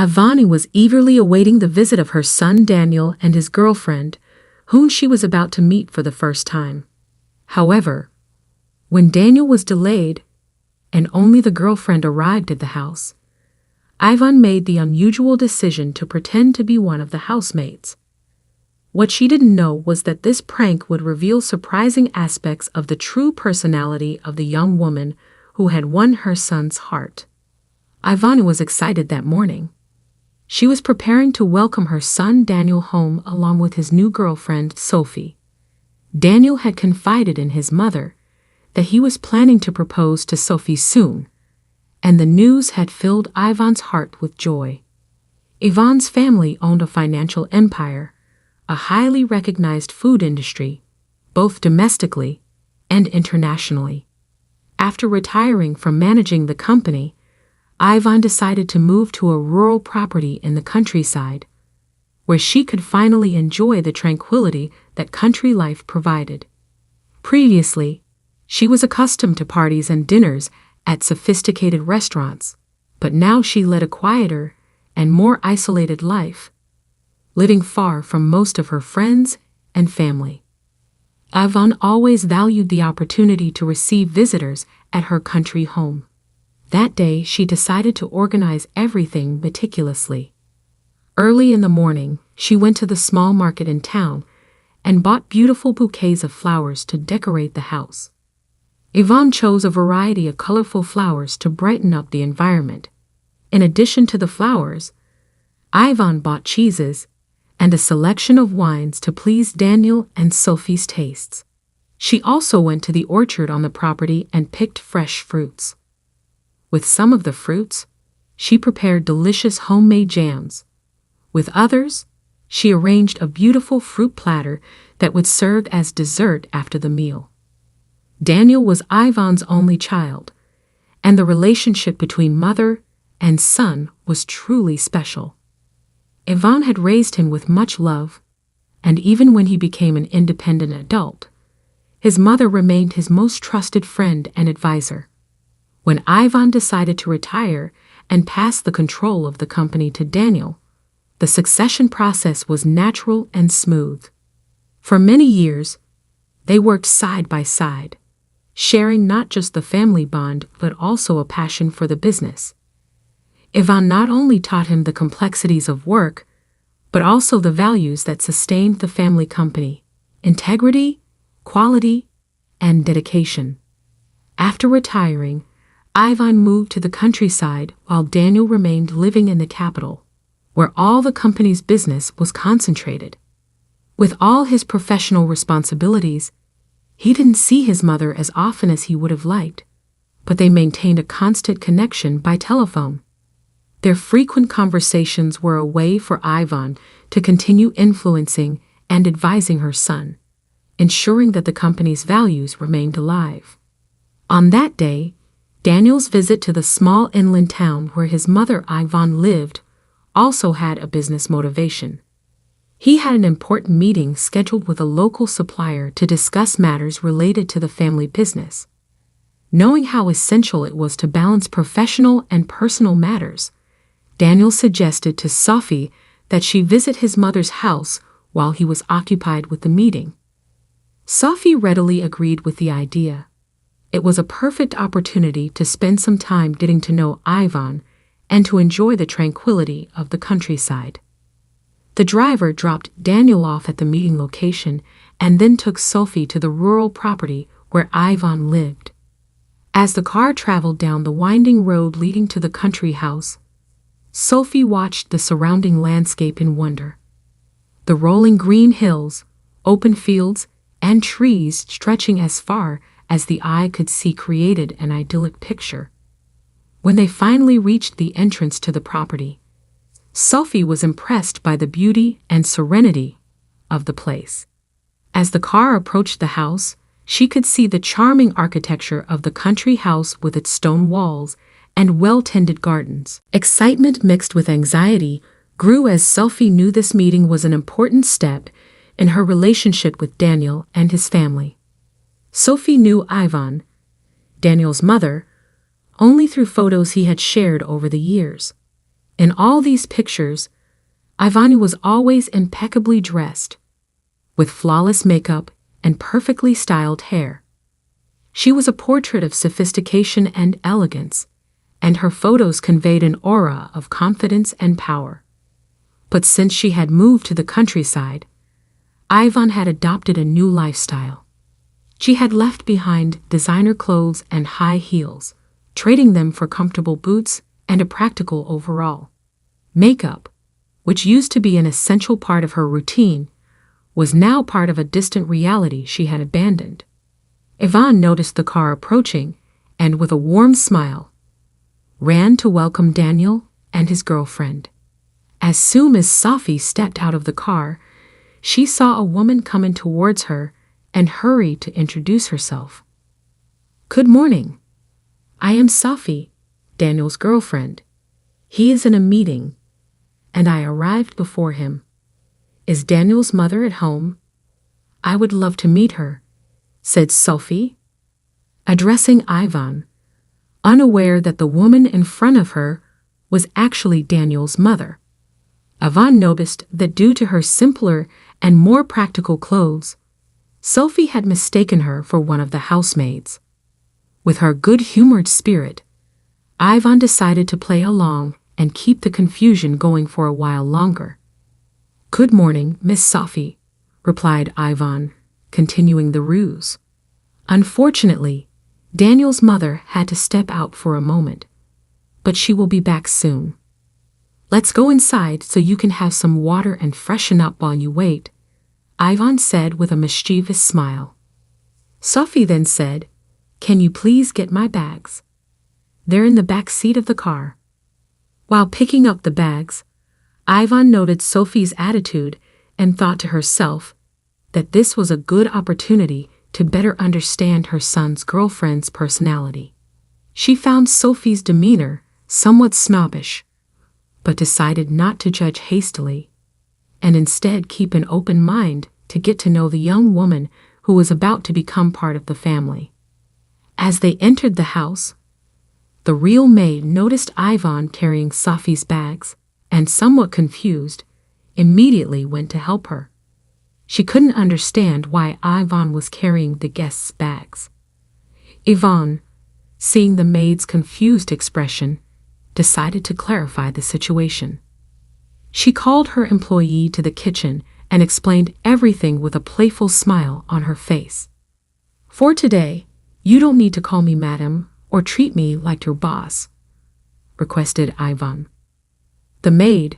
Ivani was eagerly awaiting the visit of her son Daniel and his girlfriend, whom she was about to meet for the first time. However, when Daniel was delayed, and only the girlfriend arrived at the house, Ivan made the unusual decision to pretend to be one of the housemaids. What she didn't know was that this prank would reveal surprising aspects of the true personality of the young woman who had won her son's heart. Ivani was excited that morning. She was preparing to welcome her son Daniel home along with his new girlfriend, Sophie. Daniel had confided in his mother that he was planning to propose to Sophie soon, and the news had filled Ivan's heart with joy. Ivan's family owned a financial empire, a highly recognized food industry, both domestically and internationally. After retiring from managing the company, Ivan decided to move to a rural property in the countryside, where she could finally enjoy the tranquility that country life provided. Previously, she was accustomed to parties and dinners at sophisticated restaurants, but now she led a quieter and more isolated life, living far from most of her friends and family. Ivan always valued the opportunity to receive visitors at her country home. That day, she decided to organize everything meticulously. Early in the morning, she went to the small market in town and bought beautiful bouquets of flowers to decorate the house. Ivan chose a variety of colorful flowers to brighten up the environment. In addition to the flowers, Ivan bought cheeses and a selection of wines to please Daniel and Sophie's tastes. She also went to the orchard on the property and picked fresh fruits. With some of the fruits, she prepared delicious homemade jams. With others, she arranged a beautiful fruit platter that would serve as dessert after the meal. Daniel was Ivan's only child, and the relationship between mother and son was truly special. Ivan had raised him with much love, and even when he became an independent adult, his mother remained his most trusted friend and advisor. When Ivan decided to retire and pass the control of the company to Daniel, the succession process was natural and smooth. For many years, they worked side by side, sharing not just the family bond but also a passion for the business. Ivan not only taught him the complexities of work, but also the values that sustained the family company: integrity, quality, and dedication. After retiring, Ivan moved to the countryside while Daniel remained living in the capital, where all the company's business was concentrated. With all his professional responsibilities, he didn't see his mother as often as he would have liked, but they maintained a constant connection by telephone. Their frequent conversations were a way for Ivan to continue influencing and advising her son, ensuring that the company's values remained alive. On that day, Daniel's visit to the small inland town where his mother Ivan lived also had a business motivation. He had an important meeting scheduled with a local supplier to discuss matters related to the family business. Knowing how essential it was to balance professional and personal matters, Daniel suggested to Sophie that she visit his mother's house while he was occupied with the meeting. Sophie readily agreed with the idea. It was a perfect opportunity to spend some time getting to know Ivan and to enjoy the tranquility of the countryside. The driver dropped Daniel off at the meeting location and then took Sophie to the rural property where Ivan lived. As the car traveled down the winding road leading to the country house, Sophie watched the surrounding landscape in wonder. The rolling green hills, open fields, and trees stretching as far as the eye could see created an idyllic picture. When they finally reached the entrance to the property, Sophie was impressed by the beauty and serenity of the place. As the car approached the house, she could see the charming architecture of the country house with its stone walls and well-tended gardens. Excitement mixed with anxiety grew as Sophie knew this meeting was an important step in her relationship with Daniel and his family. Sophie knew Ivan, Daniel's mother, only through photos he had shared over the years. In all these pictures, Ivani was always impeccably dressed, with flawless makeup and perfectly styled hair. She was a portrait of sophistication and elegance, and her photos conveyed an aura of confidence and power. But since she had moved to the countryside, Ivan had adopted a new lifestyle. She had left behind designer clothes and high heels, trading them for comfortable boots and a practical overall. Makeup, which used to be an essential part of her routine, was now part of a distant reality she had abandoned. Ivan noticed the car approaching and, with a warm smile, ran to welcome Daniel and his girlfriend. As soon as Sophie stepped out of the car, she saw a woman coming towards her and hurried to introduce herself. "Good morning. I am Sophie, Daniel's girlfriend. He is in a meeting, and I arrived before him. Is Daniel's mother at home? I would love to meet her," said Sophie, addressing Ivan, unaware that the woman in front of her was actually Daniel's mother. Ivan noticed that due to her simpler and more practical clothes, Sophie had mistaken her for one of the housemaids. With her good-humored spirit, Ivan decided to play along and keep the confusion going for a while longer. "Good morning, Miss Sophie," replied Ivan, continuing the ruse. Unfortunately, Daniel's mother had to step out for a moment, but she will be back soon. "Let's go inside so you can have some water and freshen up while you wait," Ivan said with a mischievous smile. Sophie then said, "Can you please get my bags? They're in the back seat of the car." While picking up the bags, Ivan noted Sophie's attitude and thought to herself that this was a good opportunity to better understand her son's girlfriend's personality. She found Sophie's demeanor somewhat snobbish, but decided not to judge hastily, and instead keep an open mind to get to know the young woman who was about to become part of the family. As they entered the house, the real maid noticed Ivan carrying Sophie's bags and, somewhat confused, immediately went to help her. She couldn't understand why Ivan was carrying the guests' bags. Ivan, seeing the maid's confused expression, decided to clarify the situation. She called her employee to the kitchen and explained everything with a playful smile on her face. "For today, you don't need to call me madam or treat me like your boss," requested Ivan. The maid,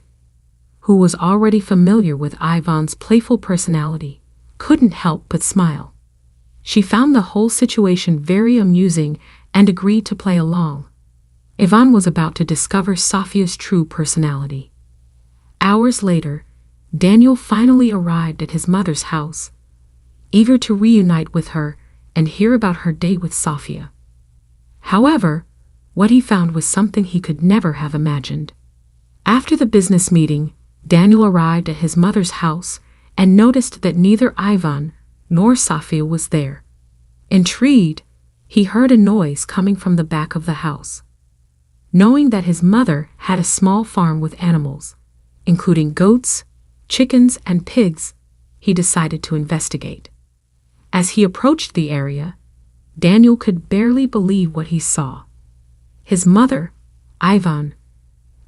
who was already familiar with Ivan's playful personality, couldn't help but smile. She found the whole situation very amusing and agreed to play along. Ivan was about to discover Sophia's true personality. Hours later, Daniel finally arrived at his mother's house, eager to reunite with her and hear about her date with Sophia. However, what he found was something he could never have imagined. After the business meeting, Daniel arrived at his mother's house and noticed that neither Ivan nor Sophia was there. Intrigued, he heard a noise coming from the back of the house. Knowing that his mother had a small farm with animals, including goats, chickens, and pigs, he decided to investigate. As he approached the area, Daniel could barely believe what he saw. His mother, Ivan,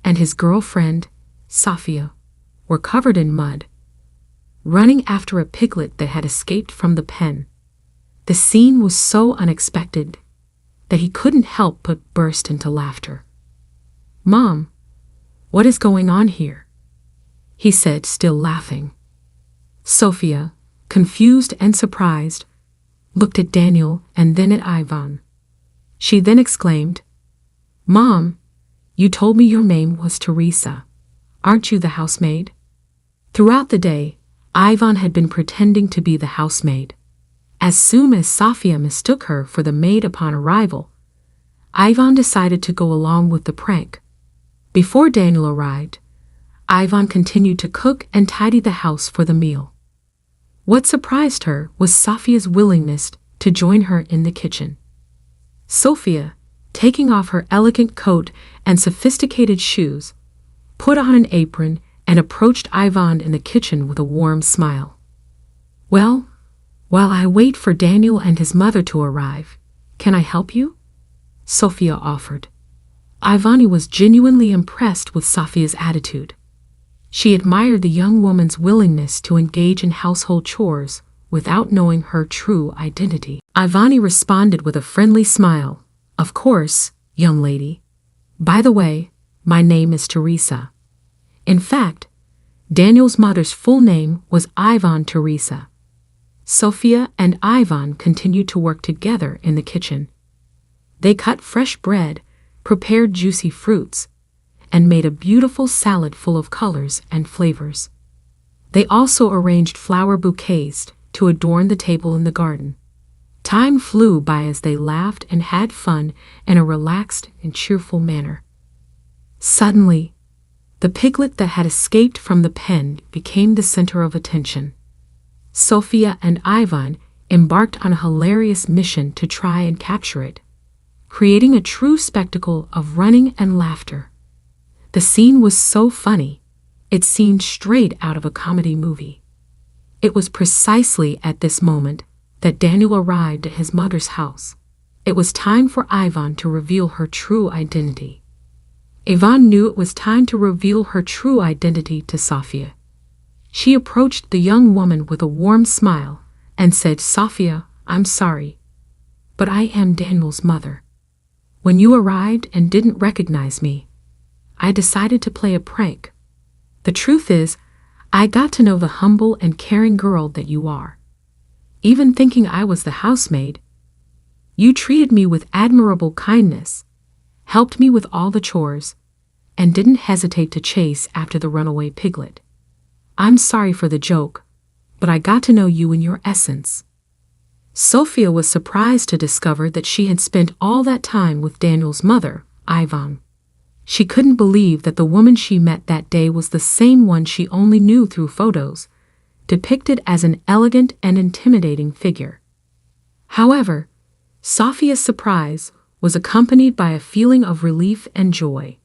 and his girlfriend, Sophia, were covered in mud, running after a piglet that had escaped from the pen. The scene was so unexpected that he couldn't help but burst into laughter. "Mom, what is going on here?" he said, still laughing. Sophia, confused and surprised, looked at Daniel and then at Ivan. She then exclaimed, "Mom, you told me your name was Teresa. Aren't you the housemaid?" Throughout the day, Ivan had been pretending to be the housemaid. As soon as Sophia mistook her for the maid upon arrival, Ivan decided to go along with the prank. Before Daniel arrived, Ivan continued to cook and tidy the house for the meal. What surprised her was Sophia's willingness to join her in the kitchen. Sophia, taking off her elegant coat and sophisticated shoes, put on an apron, and approached Ivan in the kitchen with a warm smile. "Well, while I wait for Daniel and his mother to arrive, can I help you?" Sophia offered. Ivani was genuinely impressed with Sophia's attitude. She admired the young woman's willingness to engage in household chores without knowing her true identity. Ivani responded with a friendly smile. "Of course, young lady. By the way, my name is Teresa." In fact, Daniel's mother's full name was Ivan Teresa. Sophia and Ivan continued to work together in the kitchen. They cut fresh bread, prepared juicy fruits, and made a beautiful salad full of colors and flavors. They also arranged flower bouquets to adorn the table in the garden. Time flew by as they laughed and had fun in a relaxed and cheerful manner. Suddenly, the piglet that had escaped from the pen became the center of attention. Sophia and Ivan embarked on a hilarious mission to try and capture it, creating a true spectacle of running and laughter. The scene was so funny, it seemed straight out of a comedy movie. It was precisely at this moment that Daniel arrived at his mother's house. It was time for Ivan to reveal her true identity. Ivan knew it was time to reveal her true identity to Sophia. She approached the young woman with a warm smile and said, "Sophia, I'm sorry, but I am Daniel's mother. When you arrived and didn't recognize me, I decided to play a prank. The truth is, I got to know the humble and caring girl that you are. Even thinking I was the housemaid, you treated me with admirable kindness, helped me with all the chores, and didn't hesitate to chase after the runaway piglet. I'm sorry for the joke, but I got to know you in your essence." Sophia was surprised to discover that she had spent all that time with Daniel's mother, Ivan. She couldn't believe that the woman she met that day was the same one she only knew through photos, depicted as an elegant and intimidating figure. However, Sophia's surprise was accompanied by a feeling of relief and joy.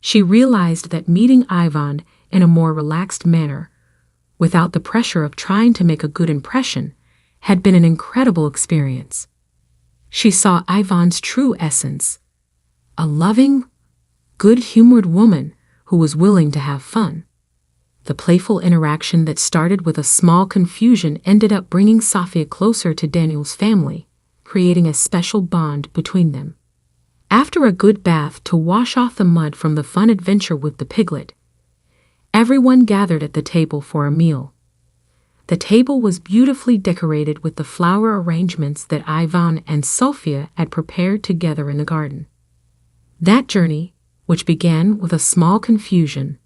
She realized that meeting Ivan in a more relaxed manner, without the pressure of trying to make a good impression, had been an incredible experience. She saw Ivan's true essence, a loving, good-humored woman who was willing to have fun. The playful interaction that started with a small confusion ended up bringing Sophia closer to Daniel's family, creating a special bond between them. After a good bath to wash off the mud from the fun adventure with the piglet, everyone gathered at the table for a meal. The table was beautifully decorated with the flower arrangements that Ivan and Sophia had prepared together in the garden. That journey, which began with a small confusion,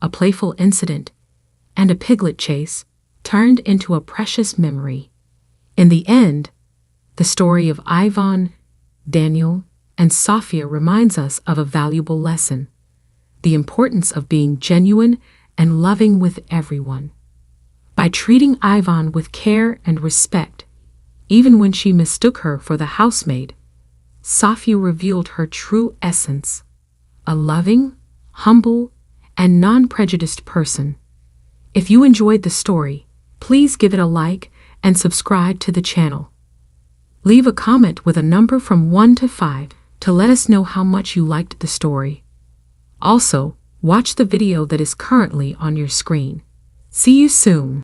a playful incident, and a piglet chase, turned into a precious memory. In the end, the story of Ivan, Daniel, and Sophia reminds us of a valuable lesson: the importance of being genuine and loving with everyone. By treating Ivan with care and respect, even when she mistook her for the housemaid, Sophia revealed her true essence: a loving, humble, and non-prejudiced person. If you enjoyed the story, please give it a like and subscribe to the channel. Leave a comment with a number from 1 to 5 to let us know how much you liked the story. Also, watch the video that is currently on your screen. See you soon.